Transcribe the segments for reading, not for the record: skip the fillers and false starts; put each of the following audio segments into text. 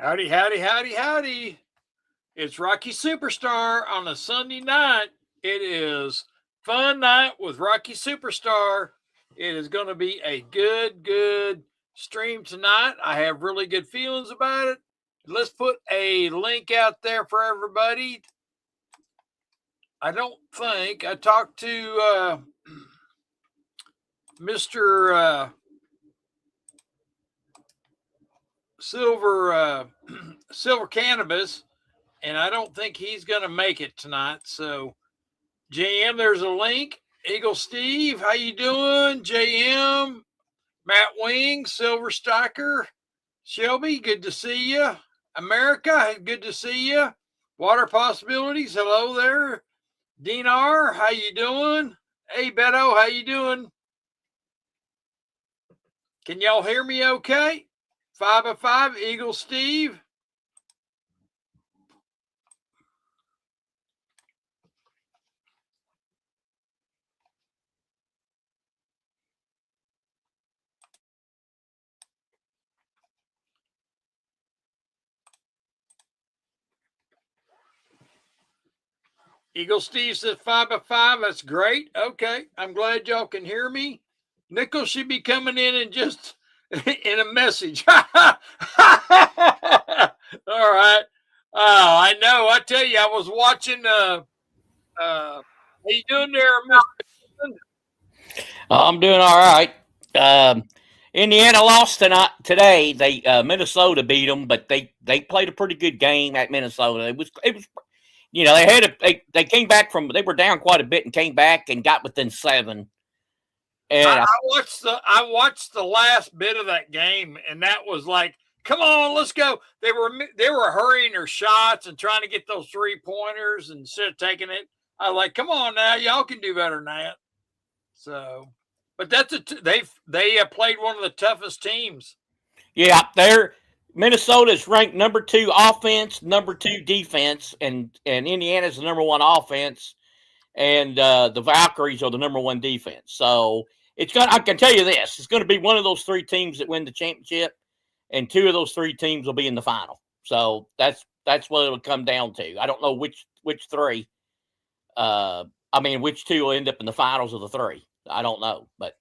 Howdy, howdy, howdy, howdy. It's Rocky Superstar on a Sunday night. It is fun night with Rocky Superstar. It is going to be a good stream tonight. I have really good feelings about it. Let's put a link out there for everybody. I don't think I talked to Mr. Silver Cannabis, and I don't think he's going to make it tonight. So, JM, there's a link. Eagle Steve, how you doing? JM, Matt Wing, Silver Stiker, Shelby, good to see you. America, good to see you. Water Possibilities, hello there. Dinar, how you doing? Hey, Beto, how you doing? Can y'all hear me okay? 505, Eagle Steve. Eagle Steve says 5 by 5. That's great. Okay. I'm glad y'all can hear me. Nickel should be coming in and just in a message. All right. Oh, I know. I tell you, I was watching how you doing there, Mr. I'm doing all right. Indiana lost today. They Minnesota beat them, but they played a pretty good game at Minnesota. It was they came back they were down quite a bit and came back and got within 7. And I watched the last bit of that game, and that was like, come on, let's go. They were hurrying their shots and trying to get those 3-pointers instead of taking it. I was like, come on now, y'all can do better than that. So, but they played one of the toughest teams. Yeah, Minnesota's ranked number 2 offense, number 2 defense, and Indiana's the number 1 offense, and the Valkyries are the number 1 defense. So I can tell you this: it's going to be one of those 3 teams that win the championship, and 2 of those 3 teams will be in the final. So that's what it'll come down to. I don't know which 3. Which 2 will end up in the finals of the 3. I don't know, but.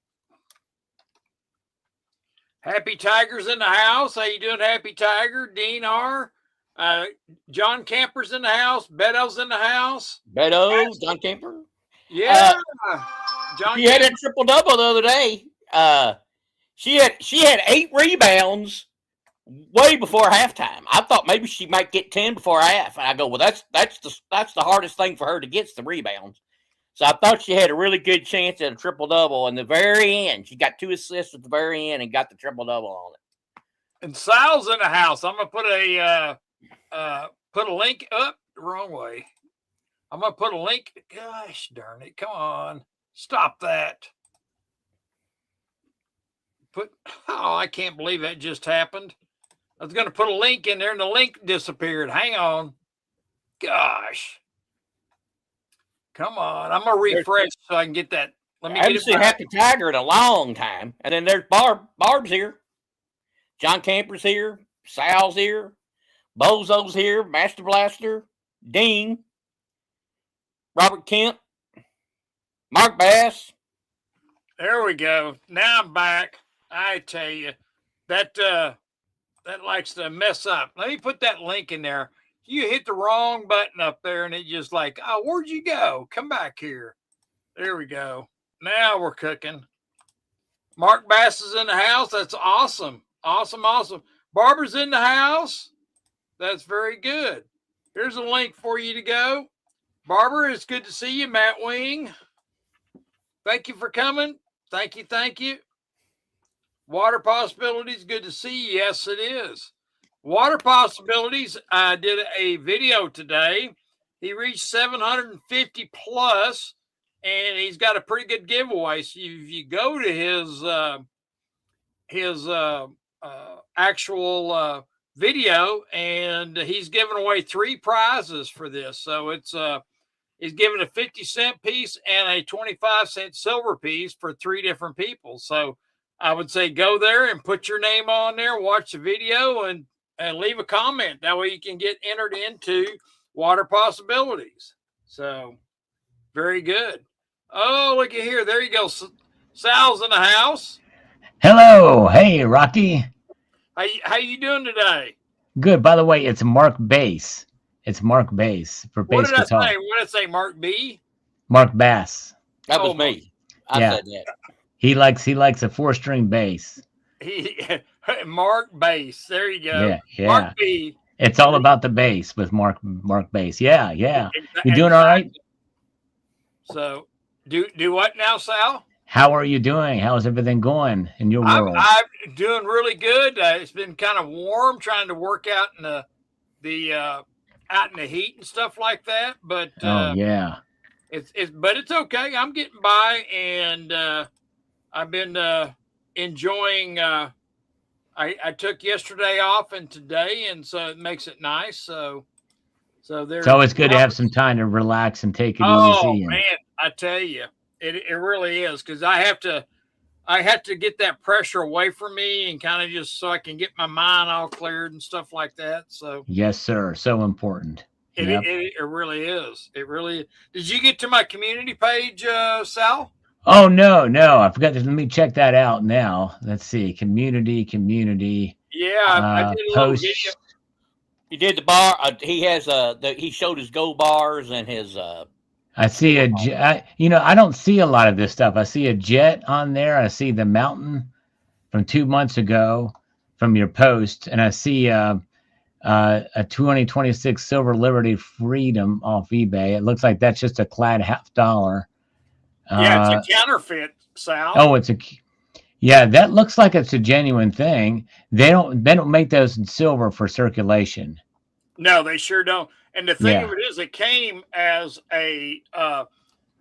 Happy Tiger's in the house. How you doing, Happy Tiger? Dean R. John Camper's in the house. Beto's in the house. Beto, John Camper. Yeah. She had a triple-double the other day. She had 8 rebounds way before halftime. I thought maybe she might get 10 before half. And I go, well, that's the hardest thing for her to get, the rebounds. So I thought she had a really good chance at a triple-double. In the very end, she got 2 assists at the very end and got the triple-double on it. And Sal's in the house. I'm going to put a link up the wrong way. I'm going to put a link. Gosh darn it. Come on. Stop that. I can't believe that just happened. I was going to put a link in there and the link disappeared. Hang on. Gosh. Come on. I'm going to refresh so I can get that. I haven't seen Happy Tiger in a long time. And then there's Barb's here. John Camper's here. Sal's here. Bozo's here. Master Blaster. Dean. Robert Kemp. Mark Bass. There we go. Now I'm back. I tell you, that likes to mess up. Let me put that link in there. You hit the wrong button up there and it just like, oh, where'd you go? Come back here. There we go. Now we're cooking. Mark Bass is in the house. That's awesome. Awesome. Barbara's in the house. That's very good. Here's a link for you to go. Barbara, it's good to see you. Matt Wing. Thank you for coming. Thank you. Water Possibilities, good to see you. Yes, it is. Water Possibilities, I did a video today. He reached 750 plus, and he's got a pretty good giveaway. So if you go to his actual video, and he's giving away 3 prizes for this. So he's giving a 50-cent piece and a 25-cent silver piece for 3 different people. So I would say go there and put your name on there, watch the video, and and leave a comment. That way you can get entered into water possibilities. So very good. Oh, look at here. There you go. Sal's in the house. Hello. Hey, Rocky. How you doing today? Good. By the way, it's Mark Bass. It's Mark Bass for What bass did I guitar. say? What did I say? Mark B? Mark Bass. That was Oh, me. I Yeah. said that. He likes a 4-string bass. Mark Bass. There you go. Yeah, yeah. Mark B. It's all about the bass with Mark Bass. Yeah, yeah. You doing all right? So, do what now, Sal? How are you doing? How's everything going in your world? I'm doing really good. It's been kind of warm, trying to work out in the out in the heat and stuff like that. But oh yeah, it's okay. I'm getting by, and I've been enjoying. I took yesterday off and today, and so it makes it nice. So there's. it's always good to have some time to relax and take it easy. Oh man, I tell you, it really is, because I have to get that pressure away from me, and kind of just so I can get my mind all cleared and stuff like that. So yes, sir. So important. It really is. It really. Did you get to my community page, Sal? Oh no, I forgot to. Let me check that out now. Let's see. Community. Yeah, I did a little video. He did the bar. He has he showed his gold bars and his. I see a jet. I don't see a lot of this stuff. I see a jet on there. I see the mountain from 2 months ago from your post, and I see a 2026 Silver Liberty Freedom off eBay. It looks like that's just a clad $50. Yeah, it's a counterfeit, Sal. Oh, yeah, that looks like it's a genuine thing. They don't make those in silver for circulation. No, they sure don't. And the thing of it is, it came as a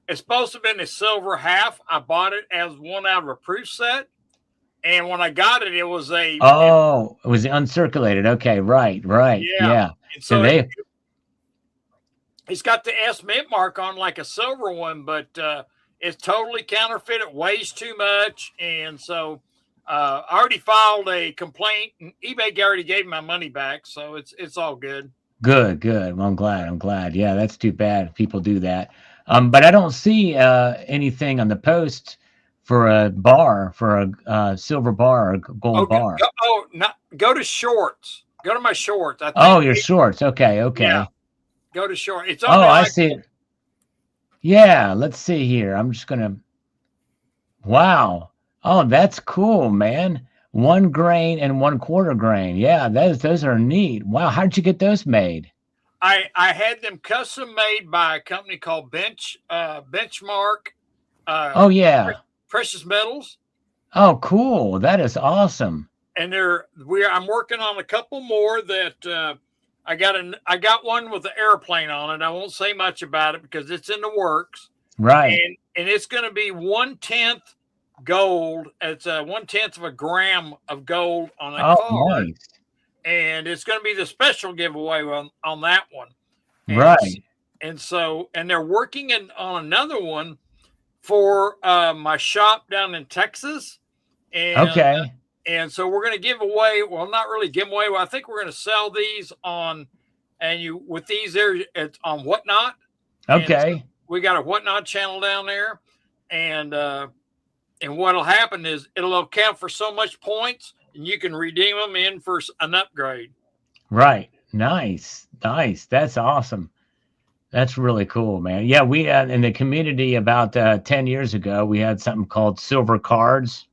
it's supposed to have been a silver half. I bought it as one out of a proof set. And when I got it, it was it was uncirculated. Okay, right. Yeah. And so it's got the S mint mark on like a silver one, but it's totally counterfeit. It weighs too much. And so I already filed a complaint, and eBay already gave me my money back. So it's all good. Good. Well, I'm glad. Yeah, that's too bad if people do that. But I don't see anything on the post for a bar, for a silver bar or gold bar. Go to shorts. Go to my shorts. Your shorts. Okay. Yeah. Go to shorts. It's I see it. Yeah, let's see here. I'm just gonna. Wow. Oh, that's cool, man. 1 grain and 1/4 grain. Yeah, those are neat. Wow, how did you get those made? I had them custom made by a company called Benchmark. Oh yeah. Precious Metals. Oh, cool. That is awesome. And I'm working on a couple more that I got one with the airplane on it. I won't say much about it because it's in the works. Right. And it's going to be 1/10 gold. It's 1/10 of a gram of gold on a card. Nice. And it's going to be the special giveaway on that one. And right. And they're working on another one for my shop down in Texas. And, okay. And so we're going to give away, well, not really give away. Well, I think we're going to sell these it's on Whatnot. Okay. So we got a Whatnot channel down there. And what'll happen is it'll account for so much points, and you can redeem them in for an upgrade. Right. Nice. That's awesome. That's really cool, man. Yeah, we had in the community about 10 years ago, we had something called silver cards,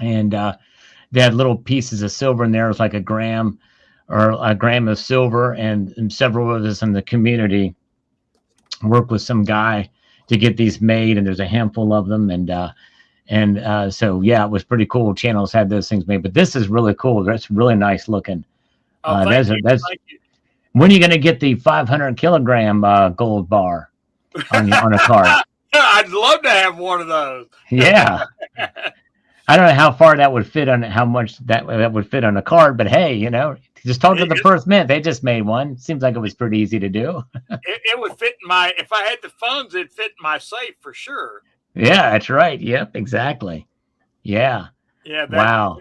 and they had little pieces of silver in there. It was like a gram of silver, and several of us in the community worked with some guy to get these made, and there's a handful of them, so yeah, it was pretty cool. Channels had those things made, but this is really cool. That's really nice looking. Thank you. When are you going to get the 500 kilogram gold bar on a card? I'd love to have one of those. Yeah. I don't know how far that would fit on how much that would fit on a card, but hey, just talk to the Perth Mint. They just made one. Seems like it was pretty easy to do. It would fit if I had the funds, it'd fit in my safe for sure. Yeah, that's right. Yep, exactly. Yeah. Yeah. Wow.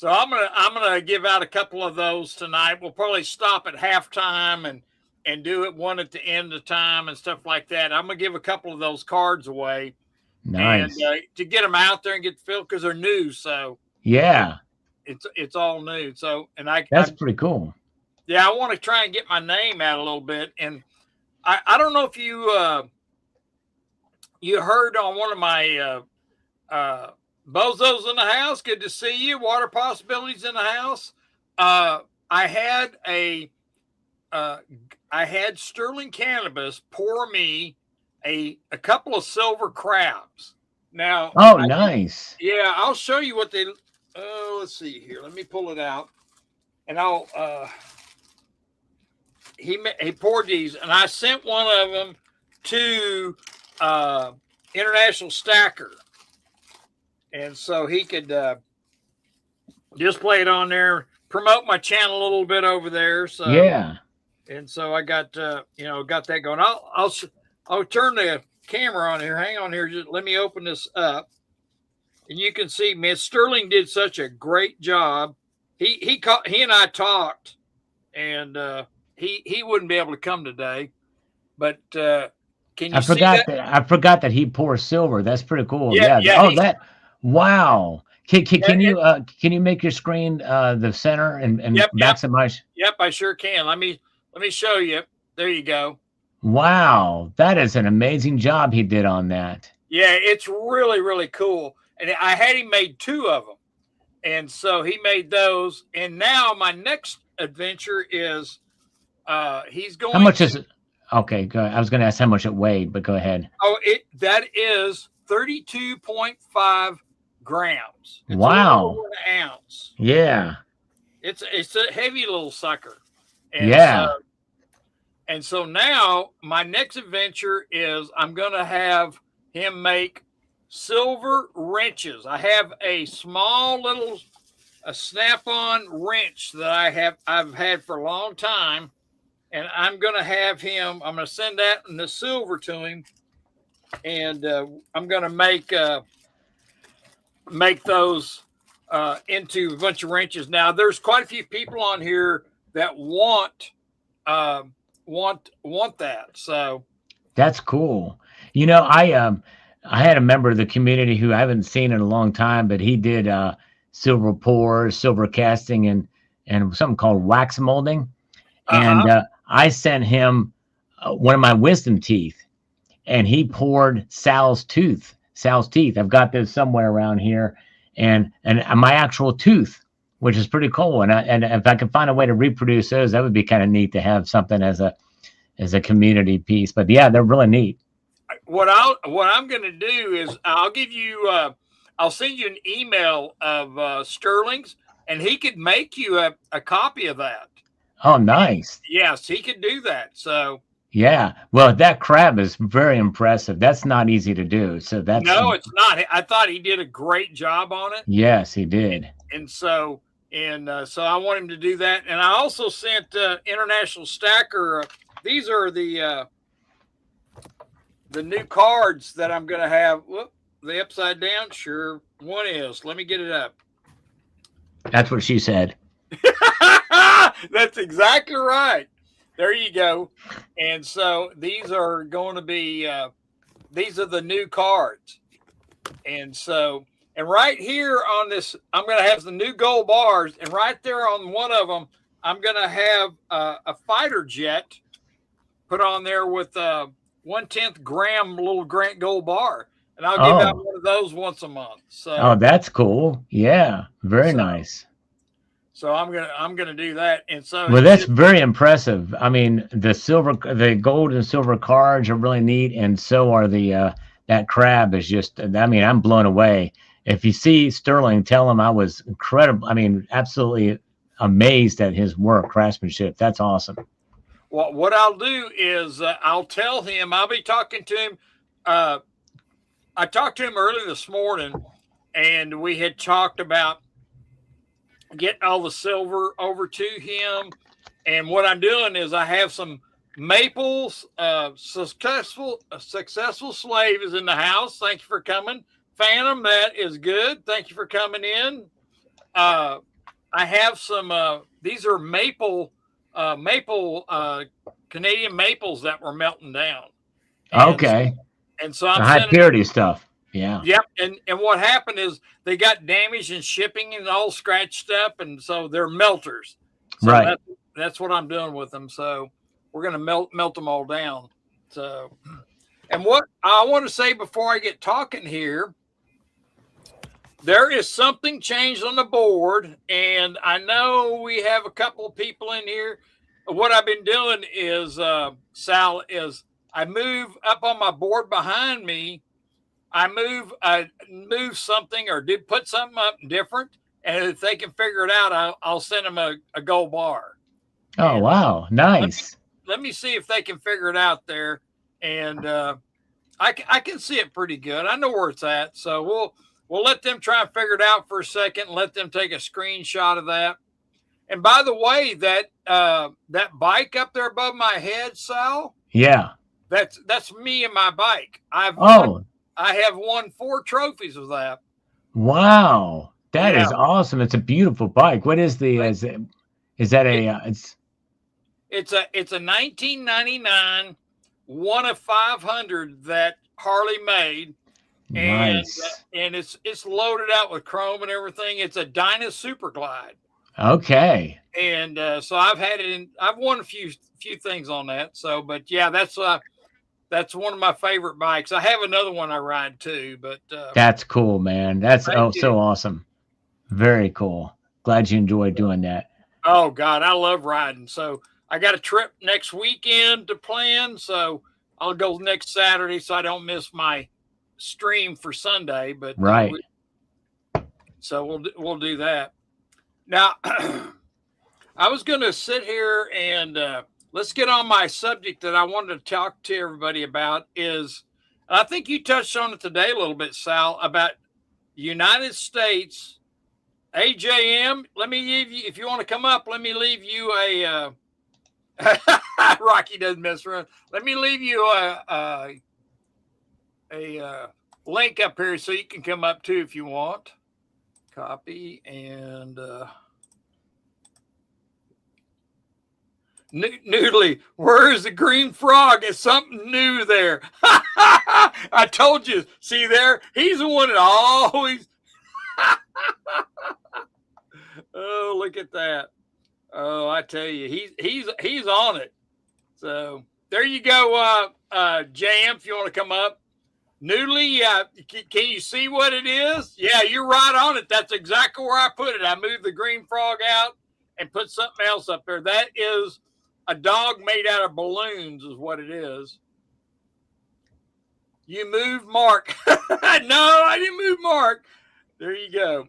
So I'm gonna give out a couple of those tonight. We'll probably stop at halftime and do it one at the end of time and stuff like that. I'm gonna give a couple of those cards away and Nice. to get them out there and get filled because they're new. So Yeah, it's all new. So and I that's pretty cool. yeah, I want to try and get my name out a little bit. And I don't know if you heard on one of my Bozos in the house. Good to see you. Water Possibilities in the house. I had Sterling Cannabis pour me a couple of silver crabs. Now, Oh, nice. yeah, I'll show you what they. Oh, let's see here. Let me pull it out, and I'll. He poured these, and I sent one of them to International Stacker, and so he could display it on there, promote my channel a little bit over there. So Yeah. and so I got got that going. I'll turn the camera on here. Hang on here. Just let me open this up, and you can see, man, Sterling did such a great job. He and I talked, and he wouldn't be able to come today, but can you see that? I forgot that he pours silver. That's pretty cool. Yeah, Yeah. yeah. Oh, wow. Can Yeah, you make your screen the center and Yep, maximize? yep. I sure can. Let me show you. There you go. Wow, that is an amazing job he did on that. Yeah, it's really, really cool. And I had him made two of them. And so he made those. And now my next adventure is he's going. How much is it? Okay, go ahead. I was going to ask how much it weighed, but go ahead. Oh, that is 32.5 grams. It's Wow. a little over an ounce. Yeah. It's a heavy little sucker. And Yeah. and so now my next adventure is I'm going to have him make silver wrenches. I have a small little snap-on wrench that I've had for a long time, and I'm going to have him. I'm going to send that in the silver to him, and I'm going to make those into a bunch of wrenches. Now, there's quite a few people on here that want that. So That's cool. You know, I had a member of the community who I haven't seen in a long time, but he did silver pours, silver casting, and something called wax molding. And I sent him one of my wisdom teeth, and he poured Sal's teeth. I've got this somewhere around here, and my actual tooth, which is pretty cool. And if I could find a way to reproduce those, that would be kind of neat to have something as a community piece. But yeah, they're really neat. What I'm going to do is I'll give you I'll send you an email of Sterling's, and he could make you a copy of that. Oh, nice. Yes, he could do that. So yeah, well, that crab is very impressive. That's not easy to do. So that's no, it's not. I thought he did a great job on it. Yes, he did. And so I want him to do that. And I also sent International Stacker. These are the new cards that I'm going to have. Whoop, the upside down. Sure, one is. Let me get it up. That's what she said. That's exactly right. There you go. And so these are going to be these are the new cards. And so right here on this, I'm going to have the new gold bars, and right there on one of them, I'm going to have a fighter jet put on there with 1/10 gram little Grant gold bar, and I'll give out one of those once a month. So that's cool. Yeah, very nice. So I'm gonna do that, and so well, that's very impressive. I mean, the gold and silver cards are really neat, and so are the that crab is just. I mean, I'm blown away. If you see Sterling, tell him I was incredible. I mean, absolutely amazed at his work, craftsmanship. That's awesome. Well, what I'll do is I'll tell him. I'll be talking to him. I talked to him early this morning, and we had talked about getting all the silver over to him. And what I'm doing is I have some maples. Successful slave is in the house. Thank you for coming. Phantom, that is good. Thank you for coming in. I have some. These are maple Canadian maples that were melting down, and Okay. so The I'm high sending. purity stuff. Yeah. Yep, and what happened is they got damaged in shipping and all scratched up, and so they're melters. So Right. that's what I'm doing with them. So we're gonna melt them all down. So, and what I want to say before I get talking here, there is something changed on the board, and I know we have a couple of people in here. What I've been doing is, Sal, is I move up on my board behind me. I move something or do put something up different, and if they can figure it out, I'll send them a gold bar. Oh, And wow. let me Nice. let me see if they can figure it out there. And I can see it pretty good. I know where it's at, so we'll let them try and figure it out for a second. And let them take a screenshot of that. And by the way, that bike up there above my head, Sal, Yeah. that's me and my bike. Oh, I have won 4 trophies with that. wow. That Yeah, is awesome. It's a beautiful bike. What is the, is that it, a, it's a 1999 one of 500 that Harley made, and nice. it's loaded out with chrome and everything. It's a Dyna Super Glide, Okay. and so I've had it in. I've won a few things on that. So, but yeah, that's one of my favorite bikes. I have another one I ride too, but That's cool, man. That's thank you. so awesome. Very cool. Glad you enjoyed doing that. Oh God, I love riding. So I got a trip next weekend to plan. So I'll go next Saturday so I don't miss my stream for Sunday. But Right. so we'll do that. Now I was going to sit here and let's get on my subject that I wanted to talk to everybody about is, I think you touched on it today a little bit, Sal, about United States. AJM, let me leave you, if you want to come up, let me leave you a, Rocky doesn't mess around. Let me leave you a link up here so you can come up too if you want. Copy and, Noodly, where's the green frog? It's something new there. I told you. See there? He's the one that always. Oh, look at that. Oh, I tell you, he's on it. So there you go, JM, if you want to come up. Noodly, can you see what it is? Yeah, you're right on it. That's exactly where I put it. I moved the green frog out and put something else up there. That is a dog made out of balloons is what it is. You moved Mark. No, I didn't move Mark. There you go.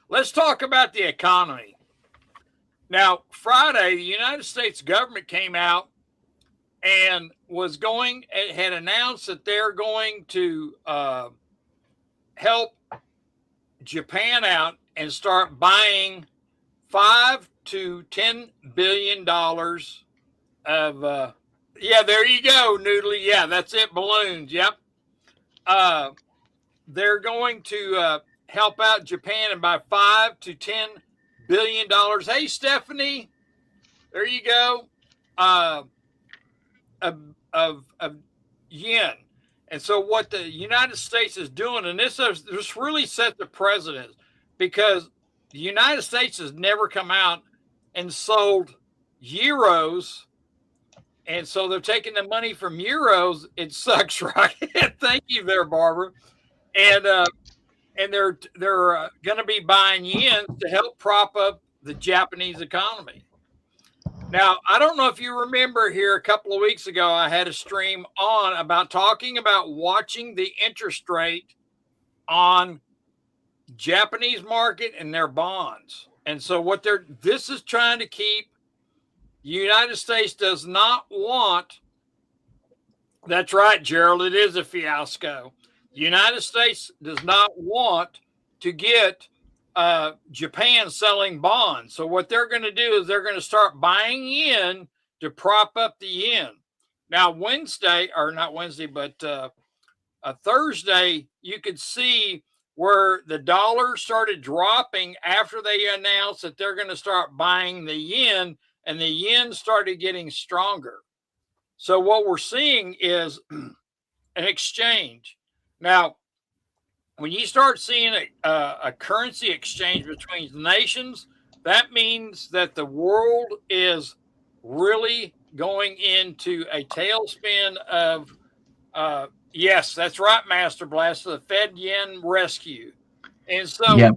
Let's talk about the economy. Now, Friday, the United States government came out and had announced that they're going to help Japan out and start buying $5 to $10 billion of, yeah, there you go, Noodly. Yeah, that's it, balloons. Yep. They're going to help out Japan and buy $5 to $10 billion. Hey, Stephanie, there you go. Of yen. And so what the United States is doing, and this really set the precedent, because the United States has never come out and sold euros, and so they're taking the money from euros. It sucks, right? Thank you there, Barbara. And they're going to be buying yen to help prop up the Japanese economy. Now, I don't know if you remember here a couple of weeks ago, I had a stream on about talking about watching the interest rate on Japanese market and their bonds. And so this is trying to keep, the United States does not want, that's right, Gerald, it is a fiasco. The United States does not want to get Japan selling bonds. So what they're going to do is they're going to start buying yen to prop up the yen. Now, Thursday, you could see where the dollar started dropping after they announced that they're going to start buying the yen, and the yen started getting stronger. So what we're seeing is an exchange. Now, when you start seeing a currency exchange between nations, that means that the world is really going into a tailspin of, yes, that's right, Master Blaster, the Fed yen rescue. And so, Yep.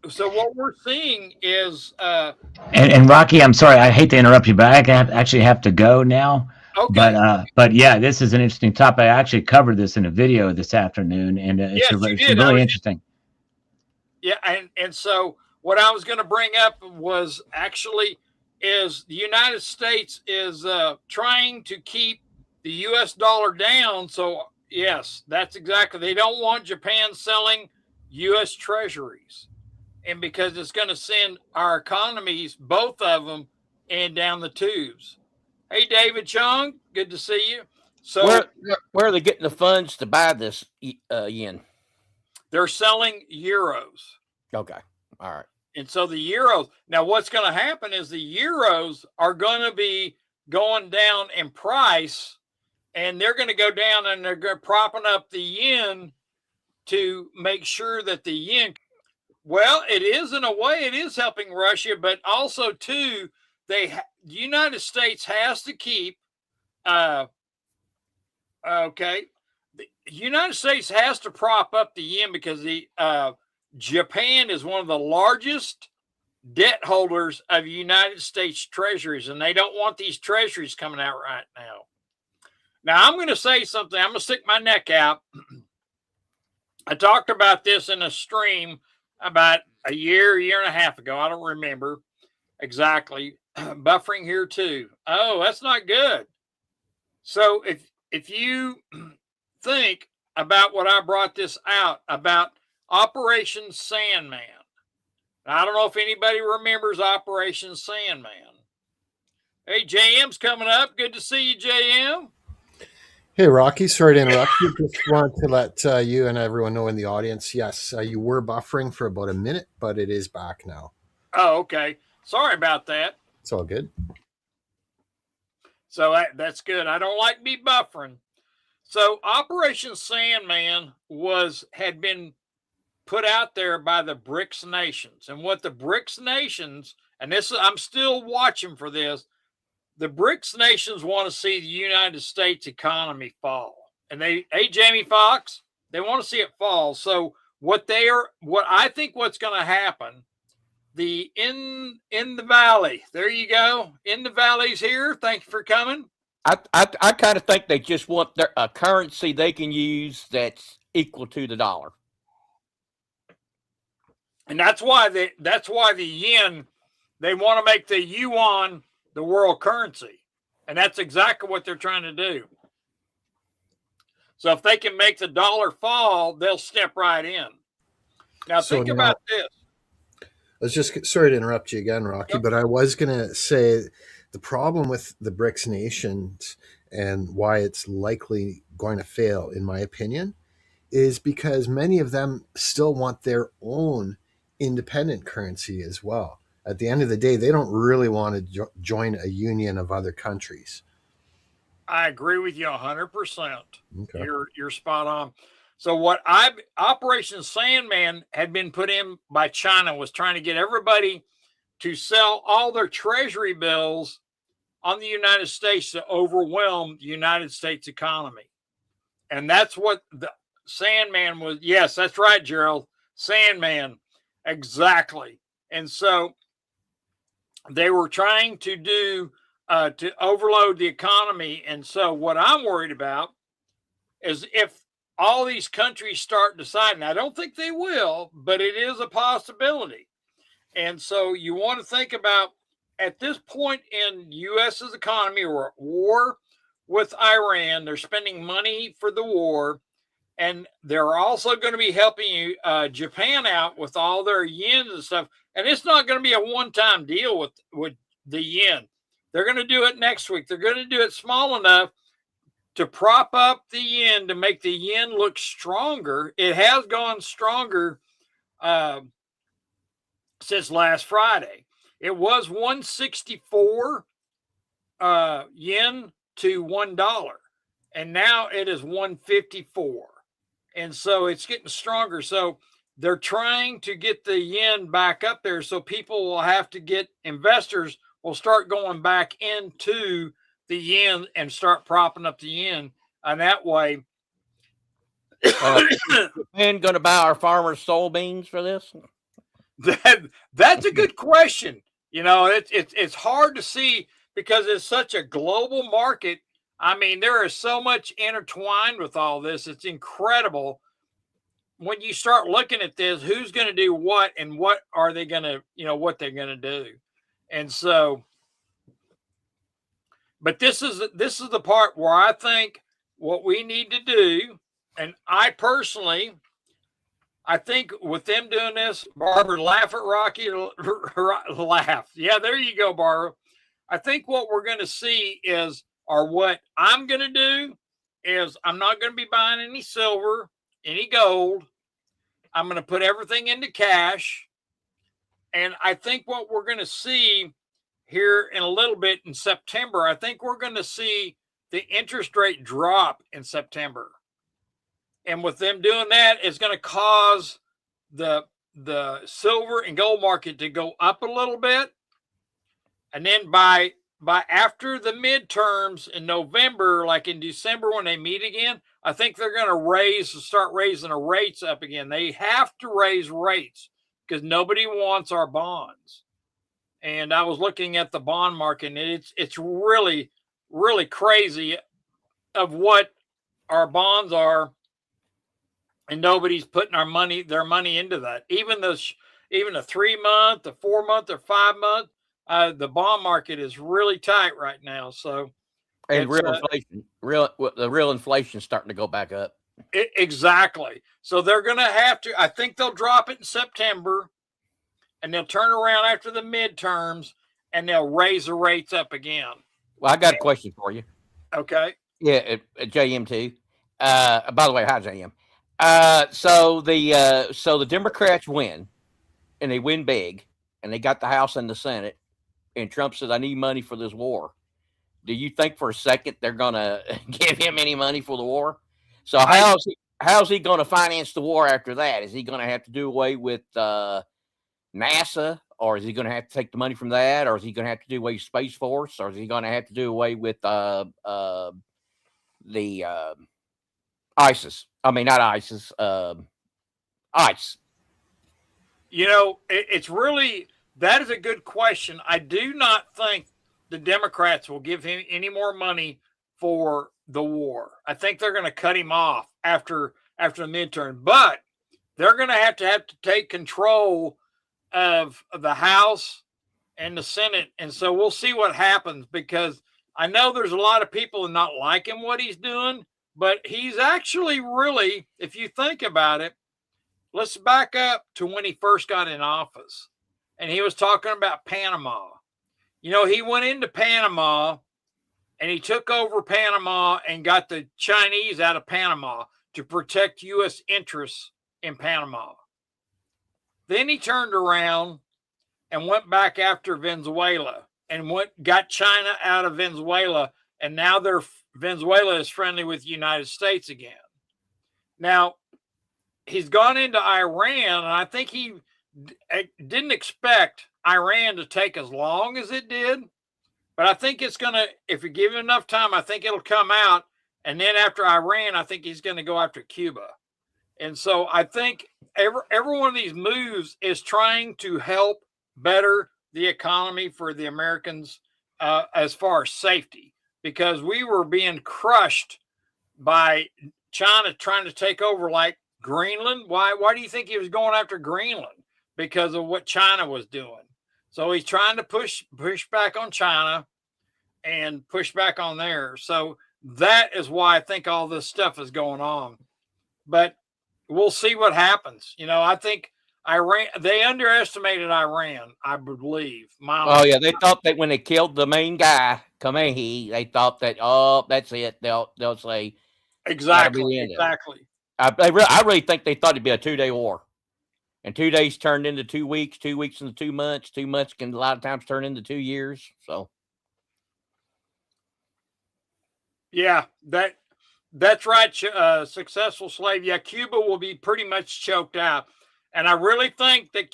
so what we're seeing is, And Rocky, I'm sorry, I hate to interrupt you, but actually have to go now. okay, But yeah, this is an interesting topic. I actually covered this in a video this afternoon, and yes, you it's did. really interesting. Yeah, and so what I was going to bring up was actually is the United States is trying to keep the U.S. dollar down. So yes, that's exactly. They don't want Japan selling U.S. treasuries, and because it's going to send our economies, both of them, and down the tubes. Hey, David Chung, good to see you. So Where are they getting the funds to buy this yen? they're selling euros. Okay. All right. And so the euros, now what's going to happen is the euros are going to be going down in price, and they're going to go down, and they're going to propping up the yen to make sure that the yen, well, it is in a way, it is helping Russia, but also too, the United States has to keep, okay, the United States has to prop up the yen because the Japan is one of the largest debt holders of United States treasuries, and they don't want these treasuries coming out right now. Now, I'm going to say something. I'm going to stick my neck out. I talked about this in a stream about a year and a half ago. I don't remember exactly. Buffering here too. Oh, that's not good. So if you think about what I brought this out about Operation Sandman. I don't know if anybody remembers Operation Sandman. Hey, JM's coming up. Good to see you, JM. Hey, Rocky. Sorry to interrupt you. Just want to let you and everyone know in the audience, yes, you were buffering for about a minute, but it is back now. Oh, okay. Sorry about that. It's all good. So that's good. I don't like me buffering. So Operation Sandman had been put out there by the BRICS nations. And what the BRICS nations, and this I'm still watching for this, the BRICS nations want to see the United States economy fall. And hey, Jamie Foxx, they want to see it fall. So what I think what's going to happen, in the valley, there you go. In the valley's here. Thank you for coming. I kind of think they just want a currency they can use that's equal to the dollar. And that's why the yen, they want to make the yuan the world currency. And that's exactly what they're trying to do. So if they can make the dollar fall, they'll step right in. Now think about this. I was just sorry to interrupt you again, Rocky, but I was going to say the problem with the BRICS nations and why it's likely going to fail, in my opinion, is because many of them still want their own independent currency as well. At the end of the day, they don't really want to join a union of other countries. I agree with you 100%. Okay. You're spot on. So Operation Sandman had been put in by China was trying to get everybody to sell all their treasury bills on the United States to overwhelm the United States economy. And that's what the Sandman was. Yes, that's right, Gerald. Sandman. Exactly. And so they were trying to do to overload the economy. And so what I'm worried about is if all these countries start deciding, I don't think they will, but it is a possibility. And so you want to think about at this point in U.S.'s economy, we're at war with Iran. They're spending money for the war. And they're also going to be helping Japan out with all their yens and stuff. And it's not going to be a one-time deal with the yen. They're going to do it next week. They're going to do it small enough to prop up the yen, to make the yen look stronger. It has gone stronger since last Friday. It was 164 yen to $1, and now it is 154, and so it's getting stronger. So they're trying to get the yen back up there, so people will have to get, investors will start going back into the yen and start propping up the yen, and that way. Japan going to buy our farmers' soybeans for this? That's a good question. You know, it's hard to see because it's such a global market. I mean, there is so much intertwined with all this. It's incredible. When you start looking at this, who's going to do what and what are they going to, what they're going to do. And so, but this is the part where I think what we need to do, and I personally, I think with them doing this, Barbara, laugh at Rocky, laugh. Yeah, there you go, Barbara. I think what we're going to see is, or what I'm going to do is, I'm not going to be buying any silver, any gold. I'm going to put everything into cash. And I think what we're going to see here in a little bit in September, I think we're going to see the interest rate drop in September. And with them doing that, it's going to cause the silver and gold market to go up a little bit. And then by after the midterms in November, like in December when they meet again, I think they're going to start raising the rates up again. They have to raise rates because nobody wants our bonds. And I was looking at the bond market, and it's really, really crazy of what our bonds are. And nobody's putting their money into that. Even a 3 month, a 4 month, or 5 month, the bond market is really tight right now. So, and the real inflation is starting to go back up. Exactly. So they're going to have to. I think they'll drop it in September, and they'll turn around after the midterms, and they'll raise the rates up again. Well, I got a question for you. Okay. Yeah, at JM too. By the way, hi JM. So the Democrats win, and they win big, and they got the House and the Senate, and Trump says, "I need money for this war." Do you think for a second they're gonna give him any money for the war? So how's he gonna finance the war after that? Is he gonna have to do away with NASA, or is he gonna have to take the money from that, or is he gonna have to do away with Space Force, or is he gonna have to do away with the ISIS? I mean, not ISIS, ICE. It's really, that is a good question. I do not think the Democrats will give him any more money for the war. I think they're going to cut him off after the midterm, but they're going to have to take control of the House and the Senate. And so we'll see what happens, because I know there's a lot of people that not liking what he's doing, but he's actually really, if you think about it, let's back up to when he first got in office, and he was talking about Panama. He went into Panama, and he took over Panama and got the Chinese out of Panama to protect U.S. interests in Panama. Then he turned around and went back after Venezuela and got China out of Venezuela, and now Venezuela is friendly with the United States again. Now, he's gone into Iran, and I think he didn't expect Iran to take as long as it did, but I think it's going to, if you give him enough time, I think it'll come out. And then after Iran, I think he's going to go after Cuba. And so I think every one of these moves is trying to help better the economy for the Americans as far as safety, because we were being crushed by China trying to take over like Greenland. Why do you think he was going after Greenland? Because of what China was doing. So he's trying to push back on China and push back on there. So that is why I think all this stuff is going on. But we'll see what happens. I think Iran, they underestimated Iran, I believe. Oh yeah, they thought that when they killed the main guy, Khomeini, they thought that that's it. They'll say exactly. I really think they thought it'd be a 2-day war, and 2 days turned into 2 weeks, 2 weeks into 2 months, 2 months can a lot of times turn into 2 years. So yeah, that's right. Successful slave. Yeah, Cuba will be pretty much choked out, and I really think that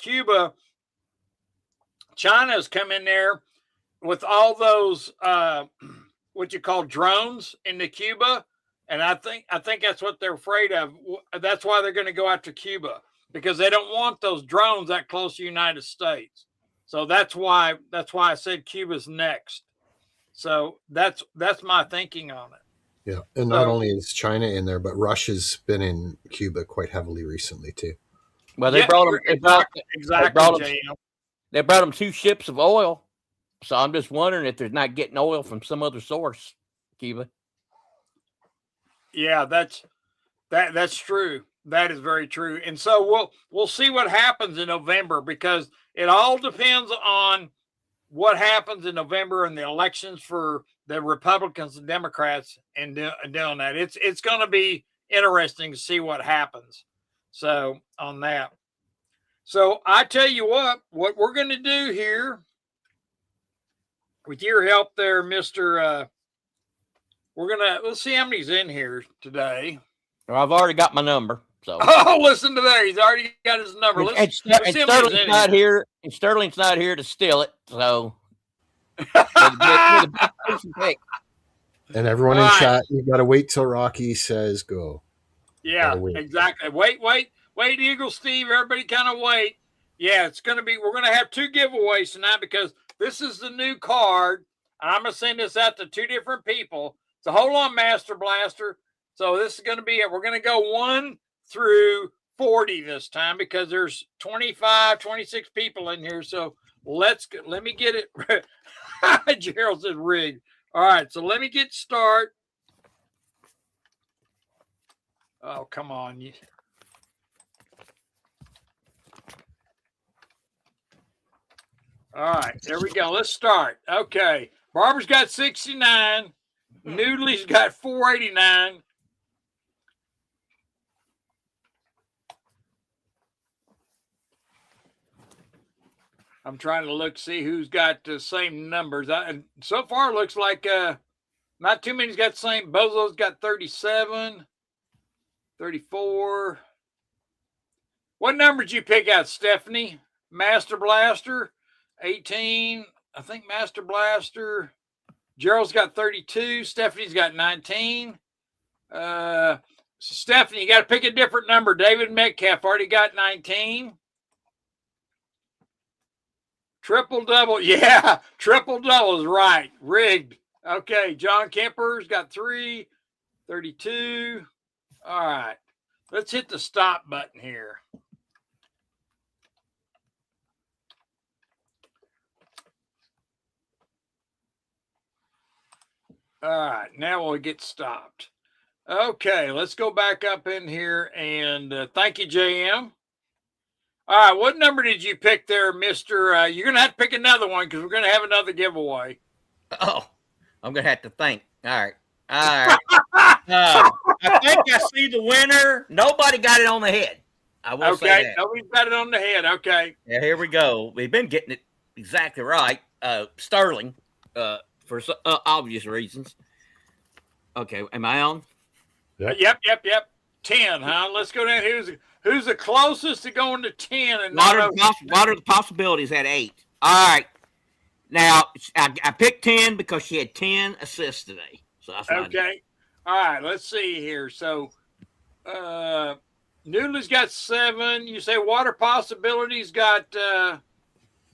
China's come in there with all those what you call drones into Cuba, and I think that's what they're afraid of. That's why they're going to go after Cuba, because they don't want those drones that close to the United States. So that's why I said Cuba's next. So that's my thinking on it. Yeah, and not only is China in there, but Russia's been in Cuba quite heavily recently too. Well, they brought them exactly. They brought them 2 ships of oil. So I'm just wondering if they're not getting oil from some other source, Cuba. Yeah, that's true. That is very true. And so we'll see what happens in November, because it all depends on what happens in November in the elections for the Republicans and Democrats and doing that. It's going to be interesting to see what happens. So on that. So I tell you what we're going to do here with your help there, Mr. Let's see how many's in here today. Well, I've already got my number. So listen to that. He's already got his number. And Sterling's not here. And Sterling's not here to steal it. So and everyone in chat, you got to wait till Rocky says go. Yeah, exactly. Wait, Eagle Steve. Everybody kind of wait. Yeah, we're going to have 2 giveaways tonight, because this is the new card. And I'm going to send this out to 2 different people. So hold on, Master Blaster. So this is going to be it. We're going to go 1 through 40 this time, because there's 25, 26 people in here. So let me get it. Gerald said rigged. All right, so let me get start. Oh, come on. All right, there we go. Let's start. Okay. Barbara's got 69. Noodley's got 489. I'm trying to see who's got the same numbers. And so far, it looks like not too many's got the same. Bozo's got 37, 34. What number did you pick out, Stephanie? Master Blaster, 18. I think Master Blaster. Gerald's got 32. Stephanie's got 19. Stephanie, you got to pick a different number. David Metcalf already got 19. Triple double. Yeah, triple double is right. Rigged. Okay, John Kemper's got 3. 32. All right. Let's hit the stop button here. All right, now we'll get stopped. Okay, let's go back up in here, and thank you, JM. All right, what number did you pick there, Mr.? You're going to have to pick another one, because we're going to have another giveaway. Oh, I'm going to have to think. All right. I think I see the winner. Nobody got it on the head. I will say that. Nobody's got it on the head. Okay. Yeah, here we go. We've been getting it exactly right. Sterling, for obvious reasons. Okay, am I on? Yep. 10, huh? Let's go down. Who's the closest to going to 10? And Water the Possibilities at 8. All right. Now, I picked 10 because she had 10 assists today. So that's okay. All right, let's see here. So, Noodley's got 7. You say Water Possibilities got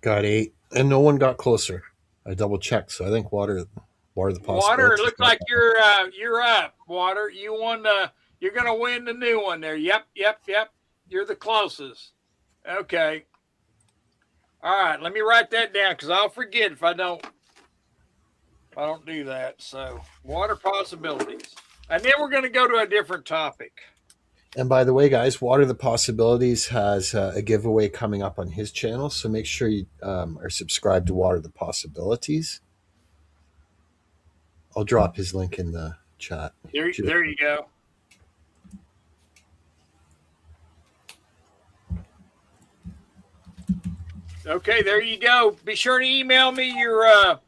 8, and no one got closer. I double checked, so I think Water the Possibilities. Water, it looks like you're up. Water, you won. You're gonna win the new one there. Yep. You're the closest. Okay. All right, let me write that down, because I'll forget if I don't do that. So, Water Possibilities. And then we're going to go to a different topic. And by the way, guys, Water the Possibilities has a giveaway coming up on his channel. So make sure you are subscribed to Water the Possibilities. I'll drop his link in the chat. There you go. Okay, there you go. Be sure to email me your. Let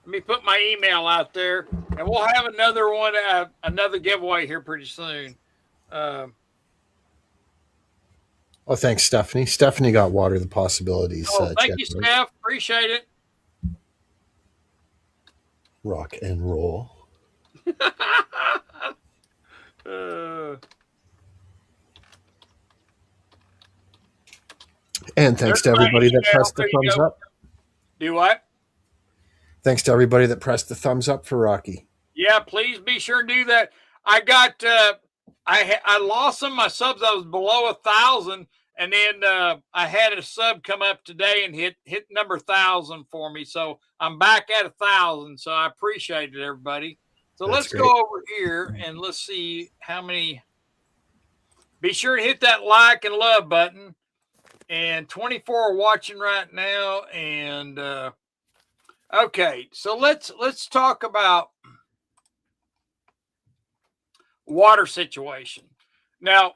me put my email out there, and we'll have another one, another giveaway here pretty soon. Oh, thanks, Stephanie. Stephanie got Water the Possibilities. Thank you, Steph. Appreciate it. Rock and roll. And thanks to everybody that pressed the thumbs up. Do what? Thanks to everybody that pressed the thumbs up for Rocky. Yeah, please be sure to do that. I got I lost some of my subs. I was below 1,000, and then I had a sub come up today and hit number 1,000 for me. So I'm back at 1,000. So I appreciate it, everybody. So let's go over here and let's see how many. Be sure to hit that like and love button. And 24 are watching right now. And okay, so let's talk about water situation. Now,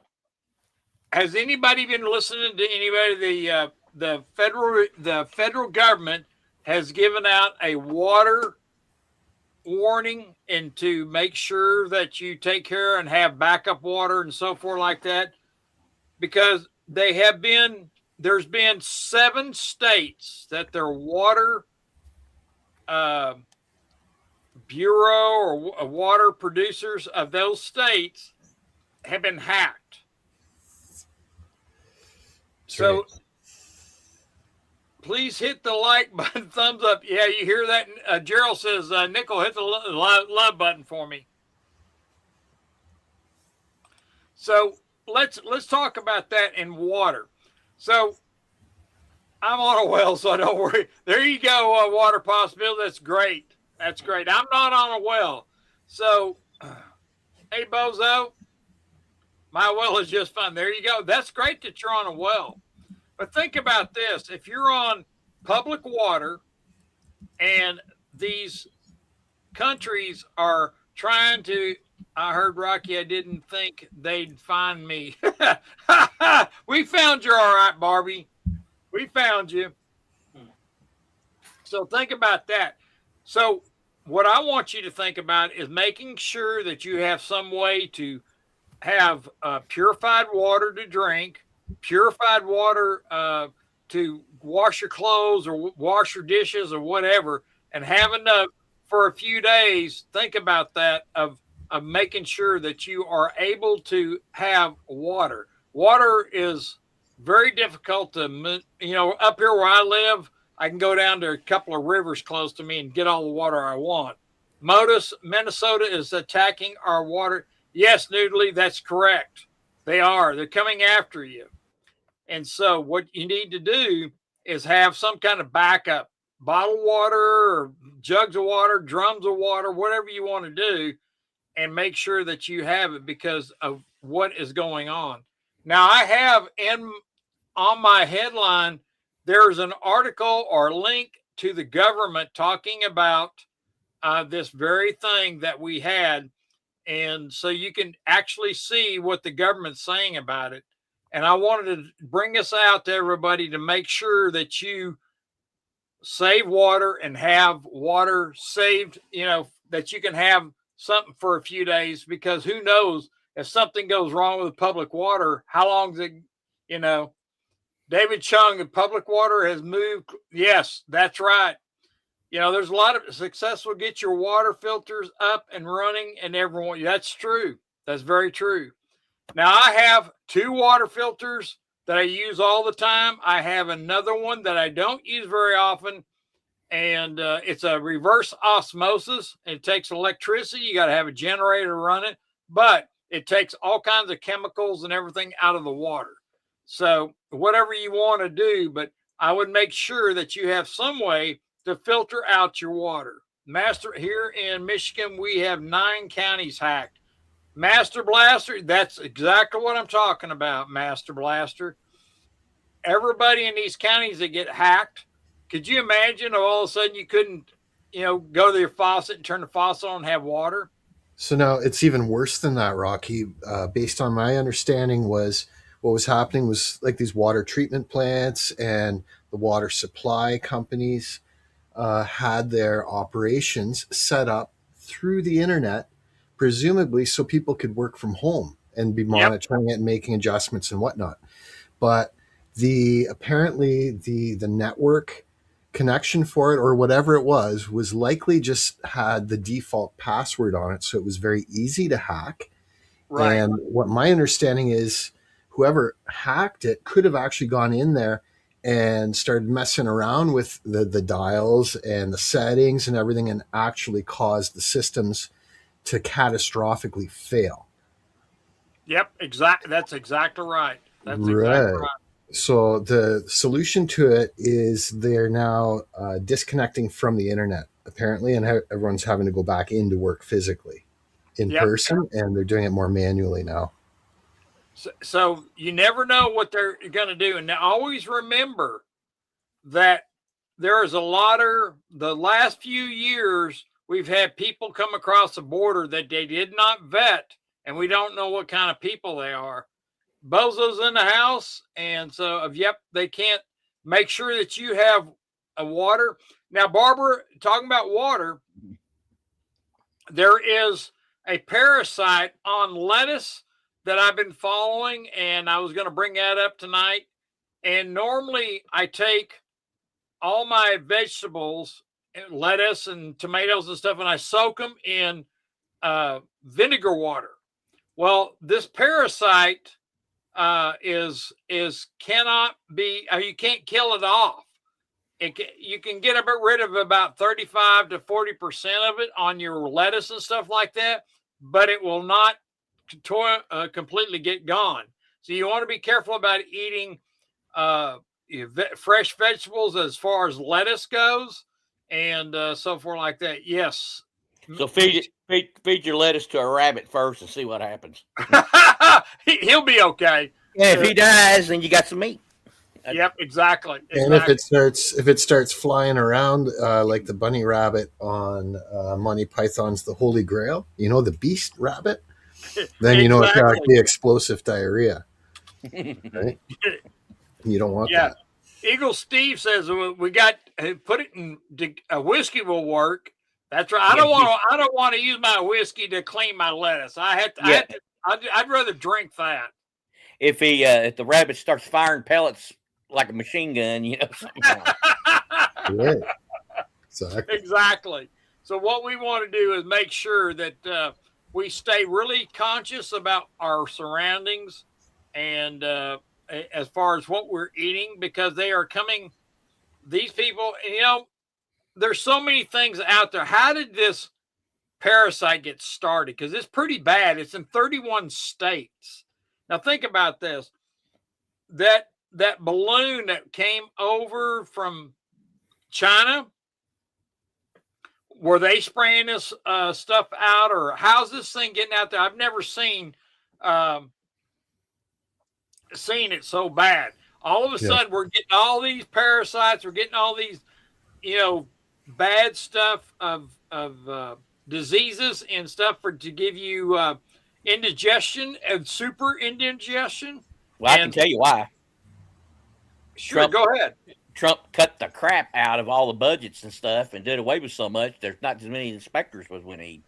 has anybody been listening to anybody? The federal government has given out a water warning, and to make sure that you take care and have backup water and so forth like that, because there's been 7 states that their water bureau or water producers of those states have been hacked. So please hit the like button, thumbs up. Yeah, you hear that? Gerald says, Nickel, hit the love button for me. So let's talk about that in water. So I'm on a well, so don't worry. There you go, Water Possibility. That's great. That's great. I'm not on a well. So, hey, Bozo, my well is just fine. There you go. That's great that you're on a well. But think about this. If you're on public water and these countries are trying to, I heard, Rocky, I didn't think they'd find me. We found you all right, Barbie. We found you. So think about that. So what I want you to think about is making sure that you have some way to have purified water to drink, purified water to wash your clothes or wash your dishes or whatever, and have enough for a few days. Think about that, of making sure that you are able to have water. Water is very difficult to, up here where I live, I can go down to a couple of rivers close to me and get all the water I want. Minnesota is attacking our water. Yes, Noodly, that's correct. They are. They're coming after you. And so what you need to do is have some kind of backup, bottled water or jugs of water, drums of water, whatever you want to do, and make sure that you have it because of what is going on. Now, I have on my headline, there's an article or link to the government talking about this very thing that we had. And so you can actually see what the government's saying about it. And I wanted to bring this out to everybody to make sure that you save water and have water saved, that you can have something for a few days, because who knows if something goes wrong with public water, how long is it, David Chung, the public water has moved. Yes, that's right. There's a lot of successful get your water filters up and running and everyone. That's true. That's very true. Now, I have 2 water filters that I use all the time. I have another one that I don't use very often, and it's a reverse osmosis. It takes electricity. You got to have a generator to run it, but it takes all kinds of chemicals and everything out of the water. So whatever you want to do, but I would make sure that you have some way to filter out your water. Master, here in Michigan, we have 9 counties hacked. Master Blaster, that's exactly what I'm talking about, Master Blaster. Everybody in these counties that get hacked, could you imagine all of a sudden you couldn't, go to your faucet and turn the faucet on and have water? So now it's even worse than that, Rocky. Based on my understanding, was what was happening was like these water treatment plants and the water supply companies had their operations set up through the internet, presumably so people could work from home and be Yep. monitoring it and making adjustments and whatnot. But apparently the network connection for it or whatever it was likely just had the default password on it, so it was very easy to hack. Right. And what my understanding is, whoever hacked it could have actually gone in there and started messing around with the dials and the settings and everything, and actually caused the systems to catastrophically fail. Yep. Exactly. That's exactly right. That's exactly Right. right. So the solution to it is they're now disconnecting from the internet, apparently, and everyone's having to go back into work physically in Yep. person, and they're doing it more manually now. So you never know what they're going to do. And now always remember that there is a lot of the last few years, we've had people come across the border that they did not vet, and we don't know what kind of people they are. Bozos in the house. And so, yep, they can't make sure that you have a water. Now, Barbara, talking about water, there is a parasite on lettuce that I've been following, and I was going to bring that up tonight. And normally I take all my vegetables, lettuce and tomatoes and stuff, and I soak them in vinegar water. Well, this parasite is cannot be. You can't kill it off. You can get rid of about 35 to 40% of it on your lettuce and stuff like that, but it will not completely get gone. So you want to be careful about eating fresh vegetables as far as lettuce goes, and so forth like that. Yes. So feed your lettuce to a rabbit first and see what happens. He'll be okay. Yeah, if he dies, then you got some meat. Yep, exactly. And if it starts flying around like the bunny rabbit on Monty Python's The Holy Grail, the beast rabbit, then you know it's got the explosive diarrhea. Right? You don't want that. Eagle Steve says we got put it in a whiskey will work. That's right. I don't want to use my whiskey to clean my lettuce. I'd rather drink that. If the rabbit starts firing pellets like a machine gun, something like Right. Exactly. So what we want to do is make sure that we stay really conscious about our surroundings and as far as what we're eating, because they are coming. These people, there's so many things out there. How did this parasite get started? Because it's pretty bad. It's in 31 states. Now think about this. That balloon that came over from China, were they spraying this stuff out, or how's this thing getting out there? I've never seen it so bad. All of a sudden, we're getting all these parasites. We're getting all these, bad stuff of diseases and stuff to give you indigestion and super indigestion. Well, I can tell you why. Sure, go ahead. Trump cut the crap out of all the budgets and stuff and did away with so much. There's not as many inspectors as we need.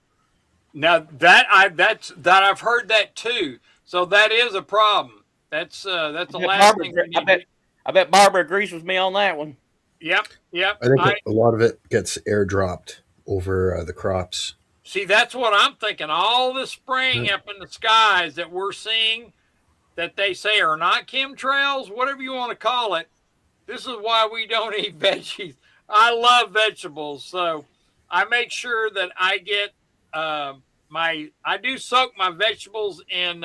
Now I've heard that too. So that is a problem. That's the last thing. I bet Barbara agrees with me on that one. Yep. I think a lot of it gets airdropped over the crops. See, that's what I'm thinking. All the spraying up in the skies that we're seeing, that they say are not chemtrails, whatever you want to call it. This is why we don't eat veggies. I love vegetables, so I make sure that I get I do soak my vegetables in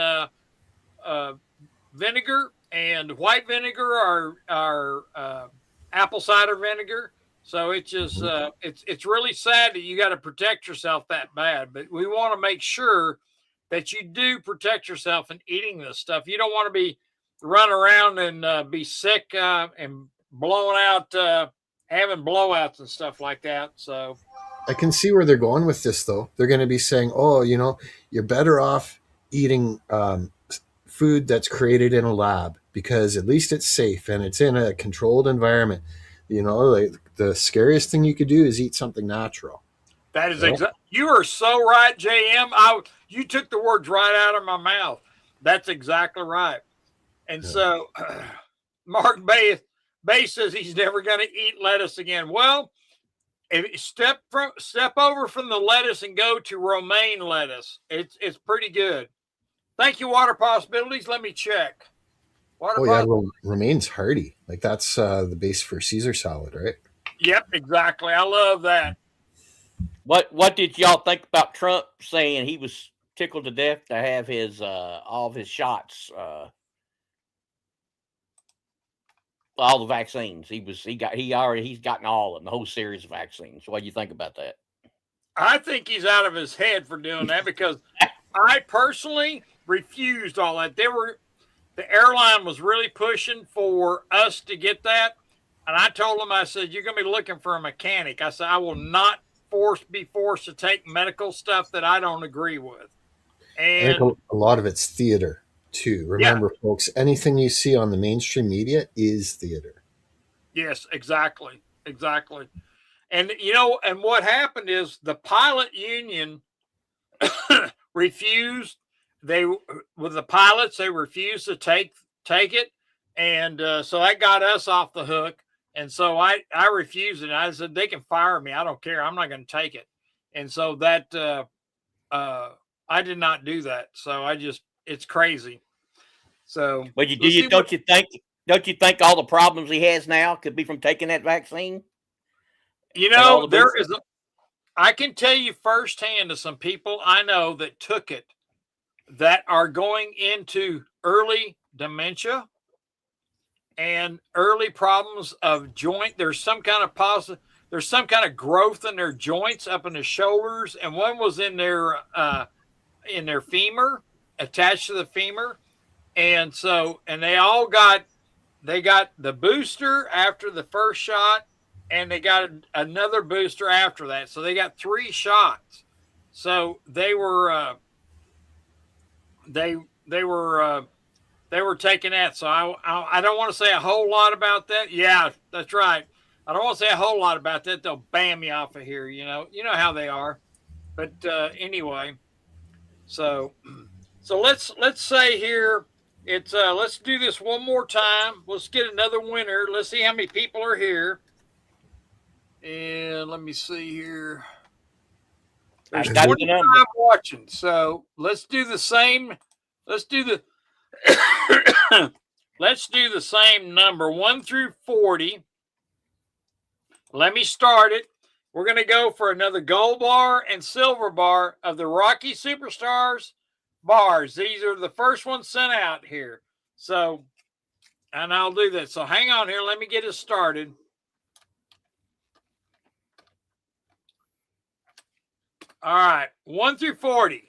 vinegar, and white vinegar or apple cider vinegar. So it's just it's really sad that you got to protect yourself that bad, but we want to make sure that you do protect yourself in eating this stuff. You don't want to be running around and be sick and blowing out, having blowouts and stuff like that. So I can see where they're going with this, though. They're going to be saying, "Oh, you're better off eating food that's created in a lab because at least it's safe and it's in a controlled environment." Like the scariest thing you could do is eat something natural. that is exactly. You are so right, JM. You took the words right out of my mouth. That's exactly right. And so, Mark Bay says he's never going to eat lettuce again. Well, if you step over from the lettuce and go to romaine lettuce, it's pretty good. Thank you, Water Possibilities. Let me check. Romaine's hearty. Like that's the base for Caesar salad, right? Yep, exactly. I love that. What did y'all think about Trump saying he was tickled to death to have his all of his shots, all the vaccines? He's gotten all of them, the whole series of vaccines. What do you think about that? I think he's out of his head for doing that because I personally refused all that. The airline was really pushing for us to get that. And I told them, I said, you're going to be looking for a mechanic. I said, I will not be forced to take medical stuff that I don't agree with. And I think a lot of it's theater too. Remember, folks, anything you see on the mainstream media is theater. Yes, exactly. Exactly. And, and what happened is the pilot union refused. With the pilots, they refused to take it. And so that got us off the hook. And so I refused it. I said, they can fire me. I don't care. I'm not going to take it. And so that I did not do that. So it's crazy. So, but don't you think all the problems he has now could be from taking that vaccine? I can tell you firsthand to some people I know that took it that are going into early dementia and early problems of joint. There's some kind of growth in their joints up in the shoulders, and one was in their femur, attached to the femur. And so, and they got the booster after the first shot, and they got another booster after that. So they got 3 shots. So they were taking that. So I don't want to say a whole lot about that. Yeah, that's right. I don't want to say a whole lot about that. They'll ban me off of here. You know how they are. But anyway, so let's say here let's do this one more time. Let's get another winner. Let's see how many people are here. And let me see here. There's 25 watching. So let's do the same. Let's do the same number 1 through 40. Let me start it. We're going to go for another gold bar and silver bar of the Rocky Superstars bars. These are the first ones sent out here. So, and I'll do that. So hang on here. Let me get it started. All right. 1 through 40.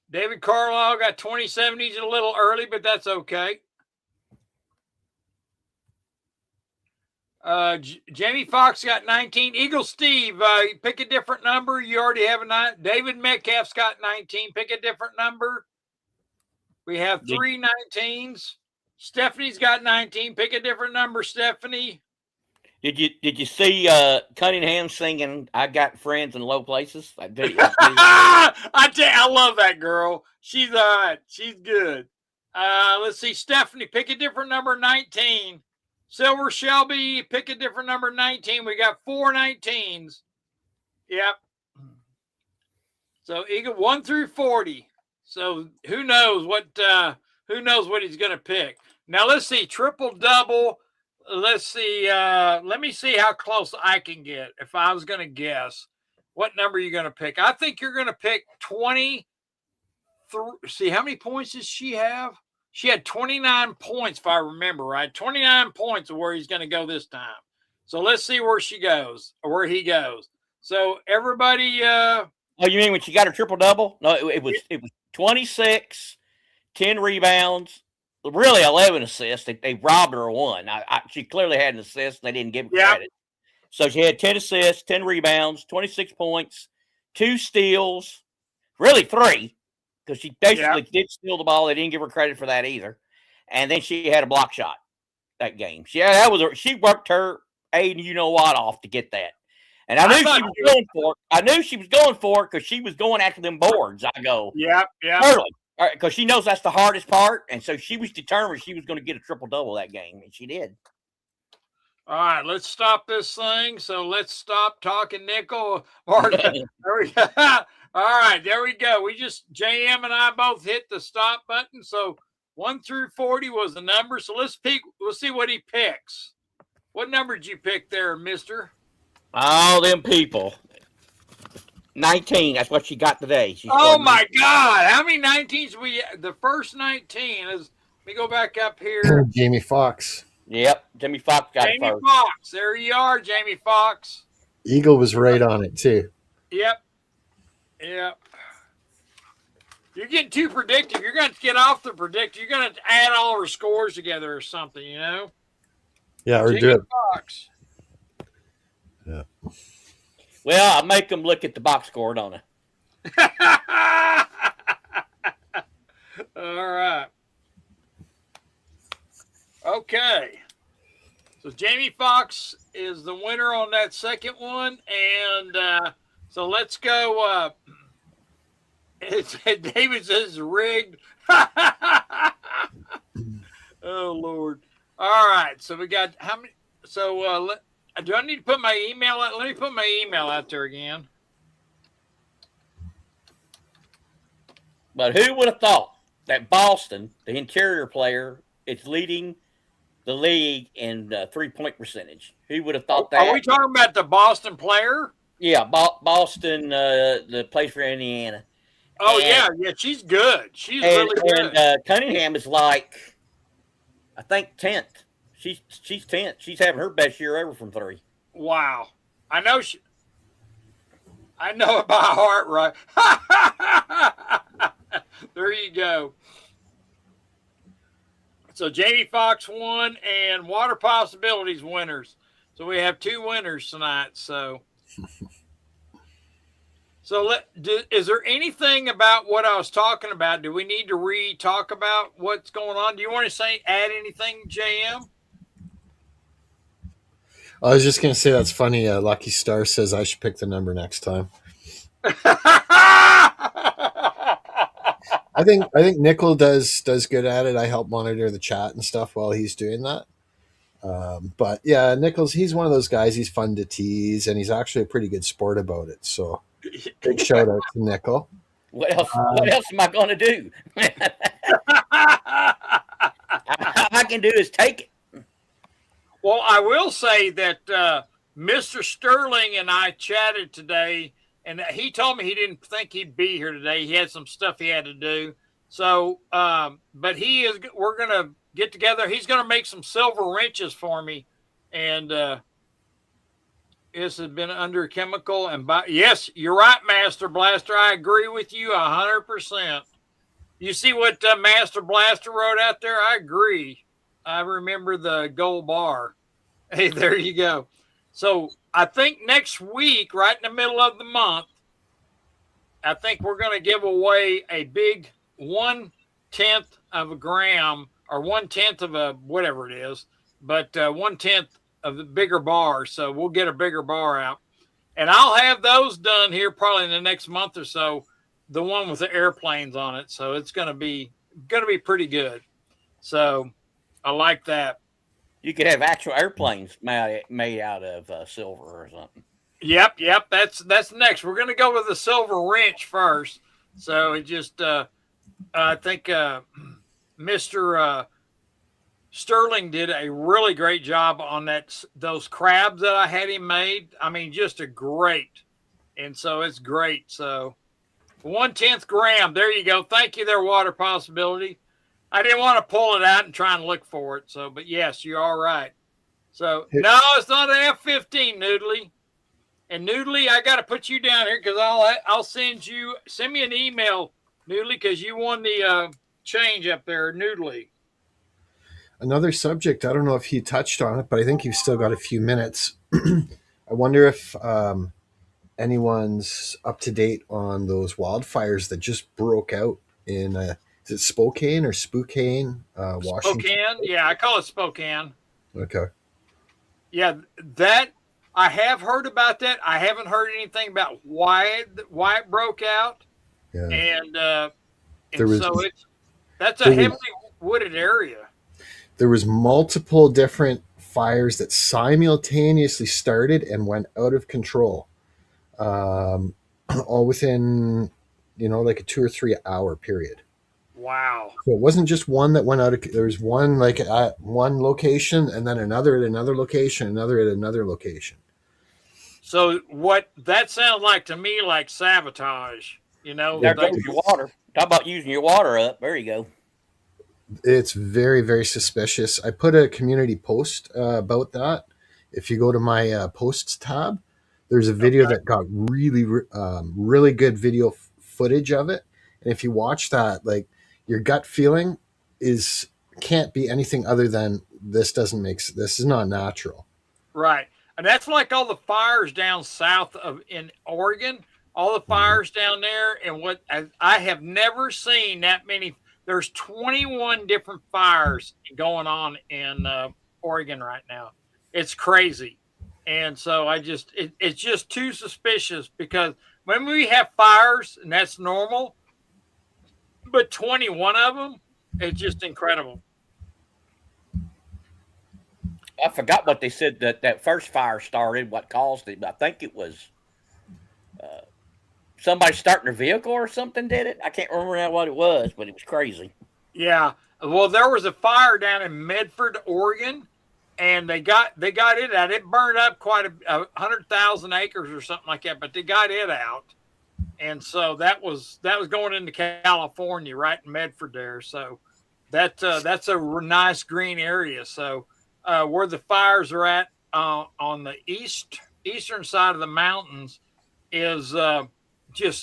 David Carlisle got 27. He's a little early, but that's okay. Jamie Foxx got 19. Eagle Steve, pick a different number. You already have a 9. David Metcalf's got 19. Pick a different number. We have 3 19s. Stephanie's got 19. Pick a different number, Stephanie. Did you see Cunningham singing "I Got Friends in Low Places"? I did. I love that girl. She's all right. She's good. Let's see, Stephanie, pick a different number, 19. Silver Shelby, pick a different number, 19. We got 4 19s. Yep. So Eagle 1 through 40. So who knows what he's going to pick. Now let's see, triple double. Let's see. Let me see how close I can get. If I was going to guess, what number are you going to pick? I think you're going to pick 23. See, how many points does she have? She had 29 points, if I remember right. 29 points of where he's going to go this time. So let's see where she goes or where he goes. So everybody. Oh, you mean when she got her triple double? No, it was 26, 10 rebounds, really 11 assists. They robbed her of one. She clearly had an assist. They didn't give her credit. So she had 10 assists, 10 rebounds, 26 points, 2 steals, really 3, because she basically did steal the ball. They didn't give her credit for that either. And then she had a block shot that game. She worked her you know what off to get that. And I knew she was going for it. I knew she was going for it because she was going after them boards. I go, early, because she knows that's the hardest part, and so she was determined she was going to get a triple-double that game, and she did. All right, let's stop this thing. So let's stop talking nickel. There we go. All right, there we go. JM and I both hit the stop button. So 1 through 40 was the number. So let's see what he picks. What number did you pick there, mister? All them people. 19. That's what she got today. Oh, my God. How many 19s the first 19 is, let me go back up here. Jamie Foxx. Yep. Jamie Foxx got it first. Jamie Foxx. There you are, Jamie Foxx. Eagle was right on it, too. Yep. You're getting too predictive. You're going to get off the predictor. You're going to add all her scores together or something, you know? Yeah, or Jamie do it. Foxx. Yeah. Well, I make them look at the box score, don't I? All right. Okay. So Jamie Foxx is the winner on that second one. And so let's go. David says rigged. Oh, Lord. All right. So we got how many? So do I need to put my email out? Let me put my email out there again. But who would have thought that Boston, the interior player, is leading the league in 3-point percentage? Who would have thought that? Are we talking about the Boston player? Yeah, Boston, the plays for Indiana. Oh, yeah, she's good. She's really good. And Cunningham is like, I think 10th. She's 10th. She's having her best year ever from 3. Wow. I know it by heart, right? There you go. So Jamie Foxx won and Water Possibilities winners. So we have 2 winners tonight. So is there anything about what I was talking about? Do we need to re-talk about what's going on? Do you want to add anything, JM? I was just going to say that's funny. Lucky Star says I should pick the number next time. I think Nickel does good at it. I help monitor the chat and stuff while he's doing that. But yeah, Nichols, he's one of those guys. He's fun to tease, and he's actually a pretty good sport about it. So big shout out to Nickel. What else am I going to do? All I can do is take it. Well, I will say that Mr. Sterling and I chatted today, and he told me he didn't think he'd be here today. He had some stuff he had to do. So, but we're going to get together. He's going to make some silver wrenches for me. And this has been under chemical. And yes, you're right, Master Blaster. I agree with you 100%. You see what Master Blaster wrote out there? I agree. I remember the gold bar. Hey, there you go. So I think next week, right in the middle of the month, I think we're going to give away a big 1/10 of a gram or 1/10 of a whatever it is, but 1/10 of the bigger bar. So we'll get a bigger bar out, and I'll have those done here probably in the next month or so. The one with the airplanes on it, so it's going to be pretty good. So I like that. You could have actual airplanes made out of silver or something. Yep. That's next. We're going to go with the silver wrench first. So it just, I think Mr. Sterling did a really great job on those crabs that I had him made. I mean, just a great. And so it's great. So 1/10 gram. There you go. Thank you there, Water Possibility. I didn't want to pull it out and try and look for it. So, but yes, you're all right. So no, it's not an F-15, Noodly. And Noodly, I got to put you down here because I'll send me an email, Noodly, because you won the change up there, Noodly. Another subject, I don't know if you touched on it, but I think you've still got a few minutes. I wonder if anyone's up to date on those wildfires that just broke out in, is it Spokane or Spokane, Washington? Spokane, yeah, I call it Spokane. Okay. Yeah, that I have heard about that. I haven't heard anything about why it broke out, Yeah. and There was, so that's a there was, heavily wooded area. there was multiple different fires that simultaneously started and went out of control, all within, like a 2 or 3 hour period. Wow. So it wasn't just one that went out of. There was one like at one location, and then another at another location, another at another location. So what that sounds like to me, like sabotage. There goes your water. Talk about using your water up. There you go. It's very, very suspicious. I put a community post about that. If you go to my posts tab, there's a video that got really, really good video footage of it. And if you watch that, like your gut feeling can't be anything other than this is not natural. Right. And that's like all the fires down south in Oregon, all the fires down there. And what I have never seen that many. There's 21 different fires going on in Oregon right now. It's crazy. And so it's just too suspicious, because when we have fires, and that's normal, but 21 of them, it's just incredible. I forgot what they said that first fire started, what caused it. I think it was somebody starting their vehicle or something did it. I can't remember now what it was, but it was crazy. Yeah. Well, there was a fire down in Medford, Oregon, and they got it out. It burned up quite 100,000 acres or something like that, but they got it out. And so that was going into California, right in Medford there. So that's a nice green area. So where the fires are at on the eastern side of the mountains is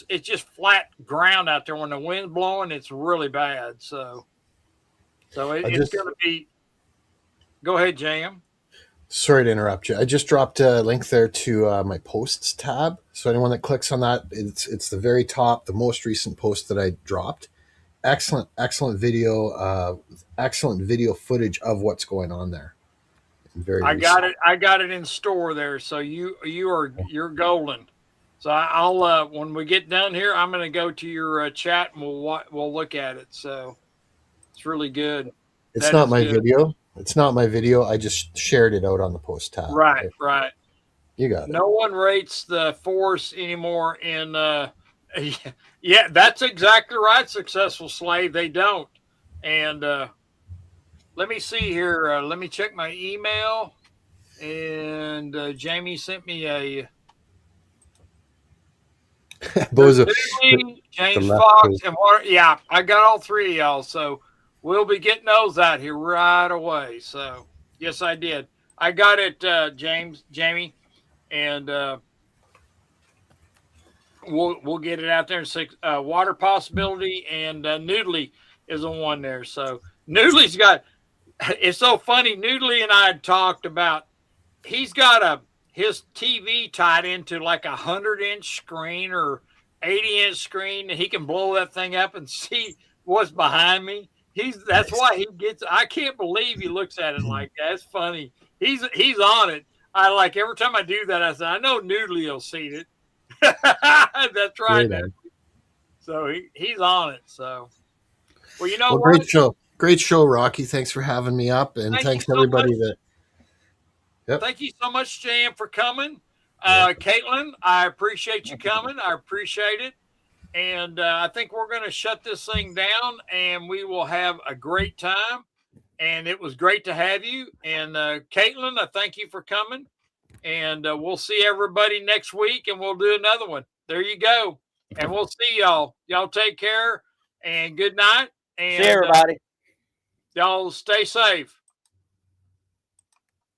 it's just flat ground out there. When the wind's blowing, it's really bad. So it's going to be. Go ahead, Jam. Sorry to interrupt you. I just dropped a link there to my posts tab. So anyone that clicks on that, it's the very top, the most recent post that I dropped. Excellent video, excellent video footage of what's going on there. I got it in store there. So you're golden. So I'll when we get done here, I'm going to go to your chat and we'll look at it. So it's really good. It's not my video. It's not my video. I just shared it out on the post tab. Right. You got it. No one rates the force anymore in yeah, that's exactly right, Successful Slave. They don't. And let me see here. Let me check my email. And Jamie sent me a James Fox and Water. Yeah, I got all three of y'all. So we'll be getting those out here right away. So yes, I did. I got it, Jamie, and we'll get it out there. And Water Possibility and Noodly is the one there. So Noodly's got. It's so funny. Noodly and I had talked about. He's got his TV tied into like 100-inch screen or 80-inch screen, and he can blow that thing up and see what's behind me. That's why he gets. I can't believe he looks at it like that. It's funny. He's on it. I like every time I do that. I say, I know Noodly will see it. That's right. So he's on it. So well, great show, Rocky. Thanks for having me up, and thanks everybody that. Yep. Thank you so much, Jam, for coming. Caitlin, I appreciate you coming. I appreciate it. And I think we're going to shut this thing down, and we will have a great time. And it was great to have you. And Caitlin, I thank you for coming. And we'll see everybody next week, and we'll do another one. There you go. And we'll see y'all. Y'all take care, and good night. And see everybody. Y'all stay safe.